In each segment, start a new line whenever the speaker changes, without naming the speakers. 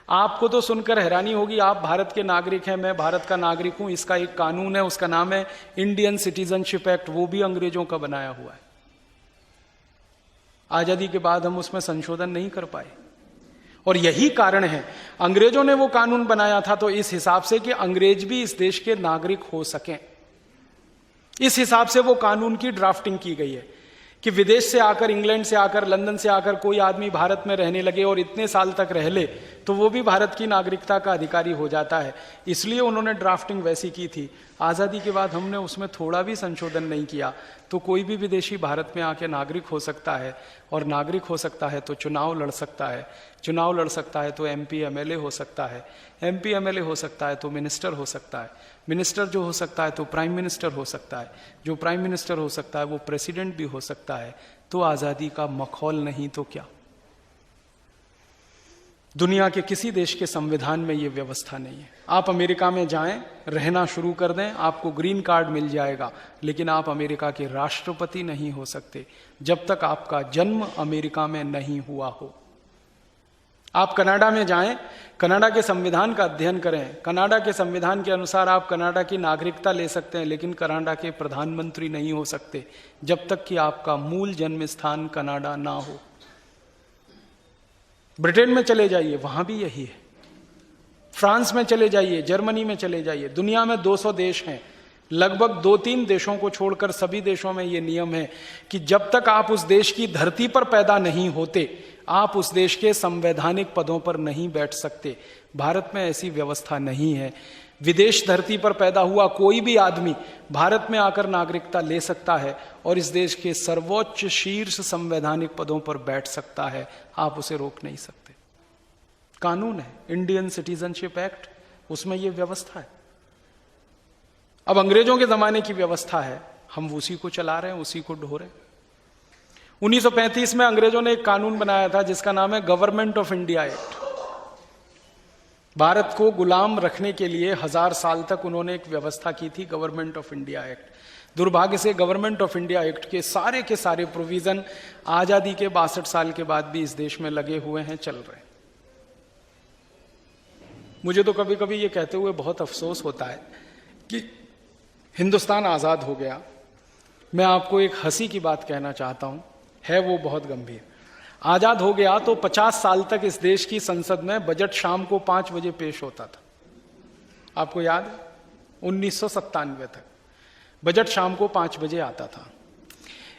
आपको तो सुनकर हैरानी होगी, आप भारत के नागरिक हैं, मैं भारत का नागरिक हूं, इसका एक कानून है, उसका नाम है इंडियन सिटीजनशिप एक्ट, वो भी अंग्रेजों का बनाया हुआ है। आजादी के बाद हम उसमें संशोधन नहीं कर पाए, और यही कारण है, अंग्रेजों ने वो कानून बनाया था तो इस हिसाब से कि अंग्रेज भी इस देश के नागरिक हो सकें। इस हिसाब से वो कानून की ड्राफ्टिंग की गई है कि विदेश से आकर, इंग्लैंड से आकर, लंदन से आकर कोई आदमी भारत में रहने लगे और इतने साल तक रह ले तो वो भी भारत की नागरिकता का अधिकारी हो जाता है। इसलिए उन्होंने ड्राफ्टिंग वैसी की थी। आज़ादी के बाद हमने उसमें थोड़ा भी संशोधन नहीं किया, तो कोई भी विदेशी भारत में आके नागरिक हो सकता है, और नागरिक हो सकता है तो चुनाव लड़ सकता है, चुनाव लड़ सकता है तो MP MLA हो सकता है, MP MLA हो सकता है तो मिनिस्टर हो सकता है, मिनिस्टर जो हो सकता है तो प्राइम मिनिस्टर हो सकता है, जो प्राइम मिनिस्टर हो सकता है वो प्रेसिडेंट भी हो सकता है। तो आज़ादी का मखौल नहीं तो क्या। दुनिया के किसी देश के संविधान में ये व्यवस्था नहीं है। आप अमेरिका में जाएं, रहना शुरू कर दें, आपको ग्रीन कार्ड मिल जाएगा, लेकिन आप अमेरिका के राष्ट्रपति नहीं हो सकते जब तक आपका जन्म अमेरिका में नहीं हुआ हो। आप कनाडा में जाएं, कनाडा के संविधान का अध्ययन करें, कनाडा के संविधान के अनुसार आप कनाडा की नागरिकता ले सकते हैं, लेकिन कनाडा के प्रधानमंत्री नहीं हो सकते जब तक कि आपका मूल जन्म स्थान कनाडा ना हो। ब्रिटेन में चले जाइए, वहां भी यही है। फ्रांस में चले जाइए, जर्मनी में चले जाइए, दुनिया में 200 देश हैं, लगभग 2-3 देशों को छोड़कर सभी देशों में यह नियम है कि जब तक आप उस देश की धरती पर पैदा नहीं होते, आप उस देश के संवैधानिक पदों पर नहीं बैठ सकते। भारत में ऐसी व्यवस्था नहीं है। विदेश धरती पर पैदा हुआ कोई भी आदमी भारत में आकर नागरिकता ले सकता है और इस देश के सर्वोच्च शीर्ष संवैधानिक पदों पर बैठ सकता है, आप उसे रोक नहीं सकते। कानून है इंडियन सिटीजनशिप एक्ट, उसमें यह व्यवस्था है। अब अंग्रेजों के जमाने की व्यवस्था है, हम उसी को चला रहे हैं, उसी को ढो रहे हैं। 1935 में अंग्रेजों ने एक कानून बनाया था जिसका नाम है government of India act. Bharat को गुलाम रखने के लिए 1000 साल तक उन्होंने एक व्यवस्था की थी, गवर्नमेंट ऑफ इंडिया एक्ट। दुर्भाग्य से गवर्नमेंट ऑफ इंडिया एक्ट के सारे प्रोविजन आजादी के 62 साल के बाद भी इस देश में लगे हुए हैं, चल रहे हैं। मुझे तो कभी कभी ये कहते हुए बहुत अफसोस होता है कि हिंदुस्तान आजाद हो गया। मैं आपको एक हंसी की बात कहना चाहता हूं, है वो बहुत गंभीर। आजाद हो गया तो 50 साल तक इस देश की संसद में बजट शाम को 5 बजे पेश होता था। आपको याद है? 1997 तक बजट शाम को 5 बजे आता था।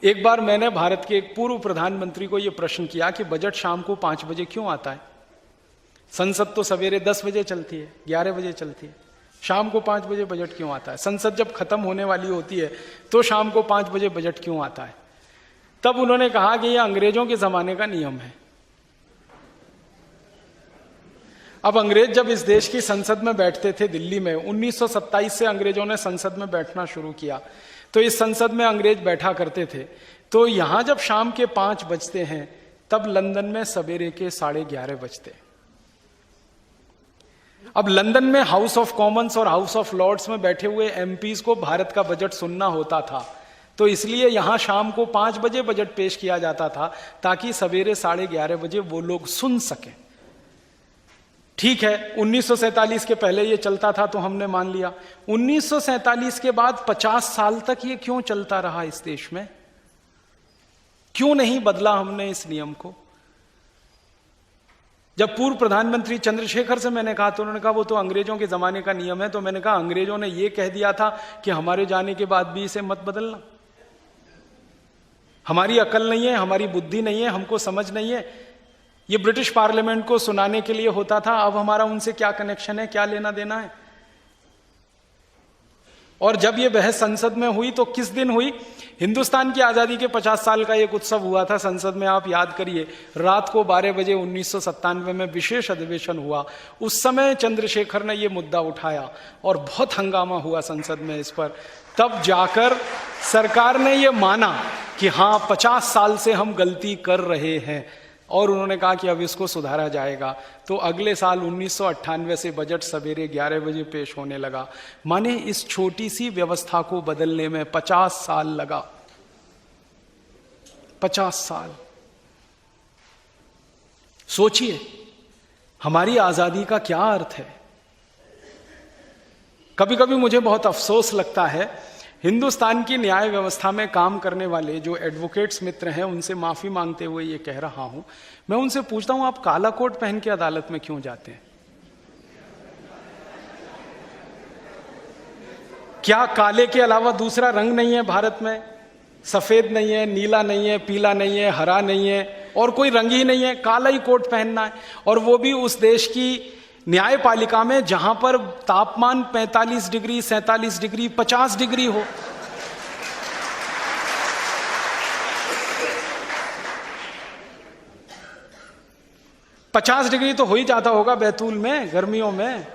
एक बार मैंने भारत के एक पूर्व प्रधानमंत्री को यह प्रश्न किया कि बजट शाम को 5 बजे क्यों आता है? संसद तो सवेरे 10 बजे चलती है, 11 बजे चलती है, शाम को 5 बजे बजट क्यों आता है? संसद जब खत्म होने वाली होती है तो शाम को 5 बजे बजट क्यों आता है? तब उन्होंने कहा कि यह अंग्रेजों के जमाने का नियम है। अब अंग्रेज जब इस देश की संसद में बैठते थे दिल्ली में, 1927 से अंग्रेजों ने संसद में बैठना शुरू किया, तो इस संसद में अंग्रेज बैठा करते थे। तो यहां जब शाम के 5 बजते हैं तब लंदन में सवेरे के 11:30 बजते। अब लंदन में हाउस ऑफ कॉमन्स और हाउस ऑफ लॉर्ड्स में बैठे हुए एमपीज को भारत का बजट सुनना होता था, तो इसलिए यहां शाम को 5 बजे बजट पेश किया जाता था ताकि सवेरे 11:30 बजे वो लोग सुन सकें। ठीक है, 1947 के पहले ये चलता था तो हमने मान लिया। 1947 के बाद 50 साल तक ये क्यों चलता रहा इस देश में? क्यों नहीं बदला हमने इस नियम को? जब पूर्व प्रधानमंत्री चंद्रशेखर से मैंने कहा तो उन्होंने कहा वो तो अंग्रेजों के जमाने का नियम है। तो मैंने कहा अंग्रेजों ने ये कह दिया था कि हमारे जाने के बाद भी इसे मत बदलना। हमारी अकल नहीं है, हमारी बुद्धि नहीं है, हमको समझ नहीं है। ये ब्रिटिश पार्लियामेंट को सुनाने के लिए होता था, अब हमारा उनसे क्या कनेक्शन है, क्या लेना देना है? और जब ये बहस संसद में हुई तो किस दिन हुई? हिंदुस्तान की आजादी के 50 साल का एक उत्सव हुआ था संसद में, आप याद करिए। रात को 12 बजे 1997 में विशेष अधिवेशन हुआ। उस समय चंद्रशेखर ने यह मुद्दा उठाया और बहुत हंगामा हुआ संसद में इस पर। तब जाकर सरकार ने यह माना कि हां 50 साल से हम गलती कर रहे हैं, और उन्होंने कहा कि अब इसको सुधारा जाएगा। तो अगले साल 1998 से बजट सवेरे 11 बजे पेश होने लगा। माने इस छोटी सी व्यवस्था को बदलने में 50 साल लगा। 50 साल। सोचिए, हमारी आजादी का क्या अर्थ है? कभी कभी मुझे बहुत अफसोस लगता है, हिंदुस्तान की न्याय व्यवस्था में काम करने वाले जो एडवोकेट्स मित्र हैं, उनसे माफी मांगते हुए ये कह रहा हूं, मैं उनसे पूछता हूं, आप काला कोट पहन के अदालत में क्यों जाते हैं? क्या काले के अलावा दूसरा रंग नहीं है भारत में? सफेद नहीं है, नीला नहीं है, पीला नहीं है, हरा नहीं है, और कोई रंग ही नहीं है, काला ही कोट पहनना है, और वो भी उस देश की न्यायपालिका में जहां पर तापमान 45 डिग्री, 47 डिग्री, 50 डिग्री हो। पचास डिग्री तो हो ही जाता होगा बैतूल में गर्मियों में,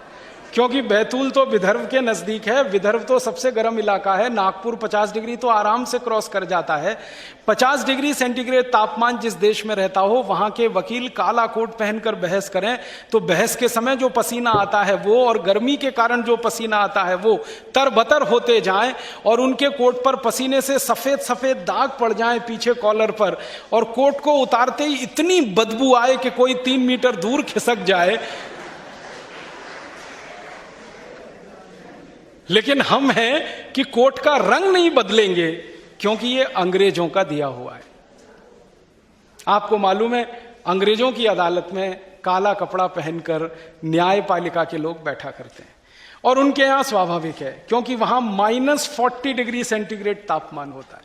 क्योंकि बैतूल तो विदर्भ के नजदीक है, विदर्भ तो सबसे गर्म इलाका है, नागपुर 50 डिग्री तो आराम से क्रॉस कर जाता है। 50 डिग्री सेंटीग्रेड तापमान जिस देश में रहता हो, वहां के वकील काला कोट पहनकर बहस करें तो बहस के समय जो पसीना आता है वो, और गर्मी के कारण जो पसीना आता है वो तरबतर होते जाएं, और उनके कोट पर पसीने से सफेद सफेद दाग पड़ जाएं पीछे कॉलर पर, और कोट को उतारते ही इतनी बदबू आए कि कोई 3 मीटर दूर खिसक जाए। लेकिन हम हैं कि कोट का रंग नहीं बदलेंगे, क्योंकि ये अंग्रेजों का दिया हुआ है। आपको मालूम है, अंग्रेजों की अदालत में काला कपड़ा पहनकर न्यायपालिका के लोग बैठा करते हैं, और उनके यहां स्वाभाविक है, क्योंकि वहां -40 डिग्री सेंटीग्रेड तापमान होता है,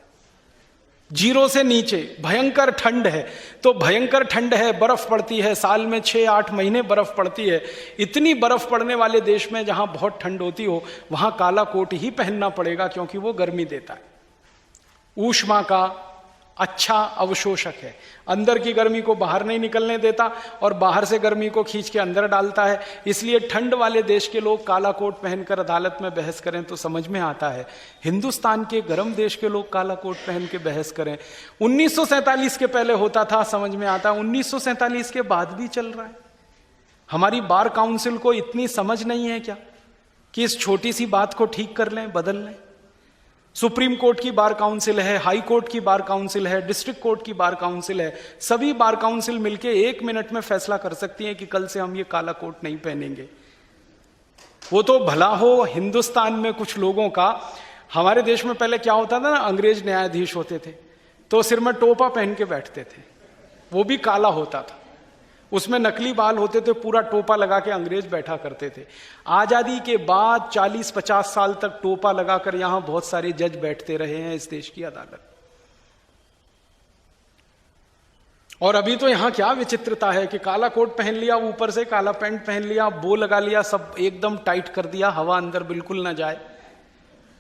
0 से नीचे, भयंकर ठंड है। तो भयंकर ठंड है, बर्फ पड़ती है, साल में 6-8 महीने बर्फ पड़ती है। इतनी बर्फ पड़ने वाले देश में जहां बहुत ठंड होती हो, वहां काला कोट ही पहनना पड़ेगा, क्योंकि वो गर्मी देता है, ऊष्मा का अच्छा अवशोषक है, अंदर की गर्मी को बाहर नहीं निकलने देता और बाहर से गर्मी को खींच के अंदर डालता है। इसलिए ठंड वाले देश के लोग काला कोट पहनकर अदालत में बहस करें तो समझ में आता है, हिंदुस्तान के गर्म देश के लोग काला कोट पहन के बहस करें। 1947 के पहले होता था, समझ में आता, 1947 के बाद भी चल रहा है। हमारी बार काउंसिल को इतनी समझ नहीं है क्या कि इस छोटी सी बात को ठीक कर लें, बदल लें? सुप्रीम कोर्ट की बार काउंसिल है, हाई कोर्ट की बार काउंसिल है, डिस्ट्रिक्ट कोर्ट की बार काउंसिल है, सभी बार काउंसिल मिलकर 1 मिनट में फैसला कर सकती हैं कि कल से हम ये काला कोट नहीं पहनेंगे। वो तो भला हो हिंदुस्तान में कुछ लोगों का। हमारे देश में पहले क्या होता था ना, अंग्रेज न्यायाधीश होते थे तो सिर में टोपा पहन के बैठते थे, वो भी काला होता था, उसमें नकली बाल होते थे, पूरा टोपा लगा के अंग्रेज बैठा करते थे। आजादी के बाद 40-50 साल तक टोपा लगाकर यहां बहुत सारे जज बैठते रहे हैं इस देश की अदालत। और अभी तो यहां क्या विचित्रता है कि काला कोट पहन लिया, ऊपर से काला पैंट पहन लिया, बो लगा लिया, सब एकदम टाइट कर दिया, हवा अंदर बिल्कुल ना जाए,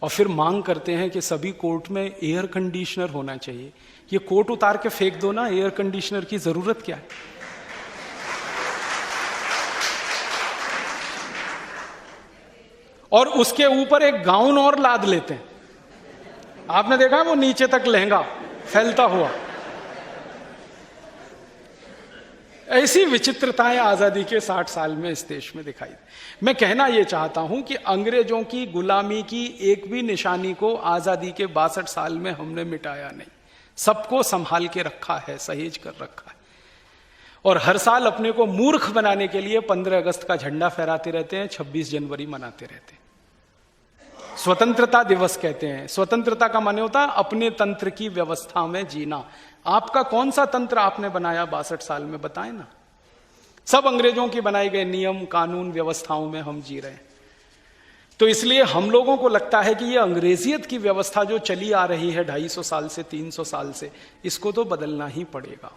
और फिर मांग करते हैं कि सभी कोर्ट में एयर कंडीशनर होना चाहिए। ये कोट उतार के फेंक दो ना, एयर कंडीशनर की जरूरत क्या है? और उसके ऊपर एक गाउन और लाद लेते हैं। आपने देखा वो नीचे तक लहंगा फैलता हुआ। ऐसी विचित्रताएं आजादी के 60 साल में इस देश में दिखाई। मैं कहना यह चाहता हूं कि अंग्रेजों की गुलामी की एक भी निशानी को आजादी के 62 साल में हमने मिटाया नहीं, सबको संभाल के रखा है, सहेज कर रखा है। और हर साल अपने को मूर्ख बनाने के लिए 15 अगस्त का झंडा फहराते रहते हैं, 26 जनवरी मनाते रहते हैं। स्वतंत्रता दिवस कहते हैं। स्वतंत्रता का माने होता है अपने तंत्र की व्यवस्था में जीना। आपका कौन सा तंत्र आपने बनाया 62 साल में, बताएं ना। सब अंग्रेजों की बनाए गए नियम कानून व्यवस्थाओं में हम जी रहे हैं। तो इसलिए हम लोगों को लगता है कि ये अंग्रेजियत की व्यवस्था जो चली आ रही है 250 साल से 300 साल से, इसको तो बदलना ही पड़ेगा,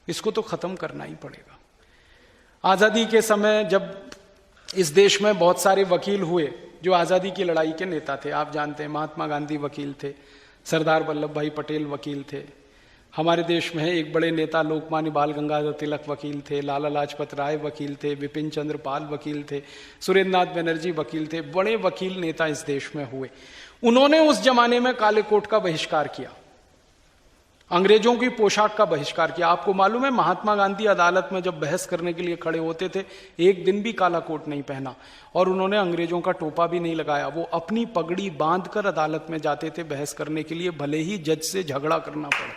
इसको तो खत्म करना ही पड़ेगा। आजादी के समय जब इस देश में बहुत सारे वकील हुए जो आजादी की लड़ाई के नेता थे, आप जानते हैं महात्मा गांधी वकील थे, सरदार वल्लभ भाई पटेल वकील थे, हमारे देश में एक बड़े नेता लोकमान्य बाल गंगाधर तिलक वकील थे, लाला लाजपत राय वकील थे, बिपिन चंद्र पाल वकील थे, सुरेंद्रनाथ बनर्जी वकील थे, बड़े वकील नेता इस देश में हुए। उन्होंने उस जमाने में काले कोट का बहिष्कार किया, अंग्रेजों की पोशाक का बहिष्कार किया। आपको मालूम है महात्मा गांधी अदालत में जब बहस करने के लिए खड़े होते थे, एक दिन भी काला कोट नहीं पहना, और उन्होंने अंग्रेजों का टोपा भी नहीं लगाया। वो अपनी पगड़ी बांधकर अदालत में जाते थे बहस करने के लिए, भले ही जज से झगड़ा करना पड़े।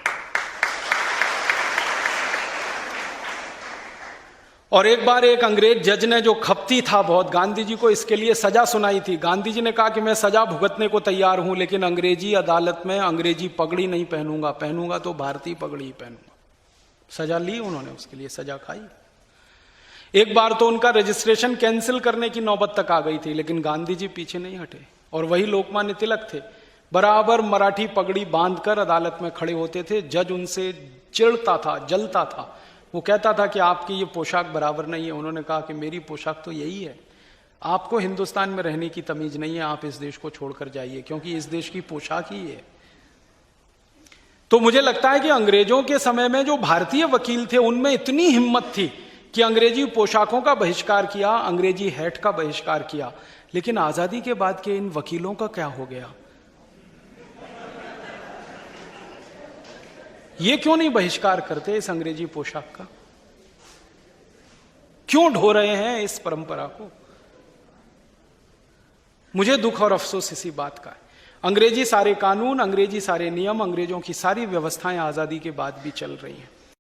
और एक बार एक अंग्रेज जज ने, जो खपती था बहुत, गांधी जी को इसके लिए सजा सुनाई थी। गांधी जी ने कहा कि मैं सजा भुगतने को तैयार हूं, लेकिन अंग्रेजी अदालत में अंग्रेजी पगड़ी नहीं पहनूंगा, पहनूंगा तो भारतीय पगड़ी ही पहनूंगा। सजा ली उन्होंने, उसके लिए सजा खाई। एक बार तो उनका रजिस्ट्रेशन कैंसिल करने की नौबत तक आ गई थी, लेकिन गांधी जी पीछे नहीं हटे और वही लोकमान्य तिलक थे, बराबर मराठी पगड़ी बांधकर अदालत में खड़े होते थे। जज उनसे चिढ़ता था, जलता था, वो कहता था कि आपकी ये पोशाक बराबर नहीं है। उन्होंने कहा कि मेरी पोशाक तो यही है, आपको हिंदुस्तान में रहने की तमीज नहीं है, आप इस देश को छोड़कर जाइए, क्योंकि इस देश की पोशाक ही है। तो मुझे लगता है कि अंग्रेजों के समय में जो भारतीय वकील थे उनमें इतनी हिम्मत थी कि अंग्रेजी पोशाकों का बहिष्कार किया, अंग्रेजी हैट का बहिष्कार किया। लेकिन आजादी के बाद के इन वकीलों का क्या हो गया? ये क्यों नहीं बहिष्कार करते इस अंग्रेजी पोशाक का? क्यों ढो रहे हैं इस परंपरा को? मुझे दुख और अफसोस इसी बात का है। अंग्रेजी सारे कानून, अंग्रेजी सारे नियम, अंग्रेजों की सारी व्यवस्थाएं आजादी के बाद भी चल रही हैं।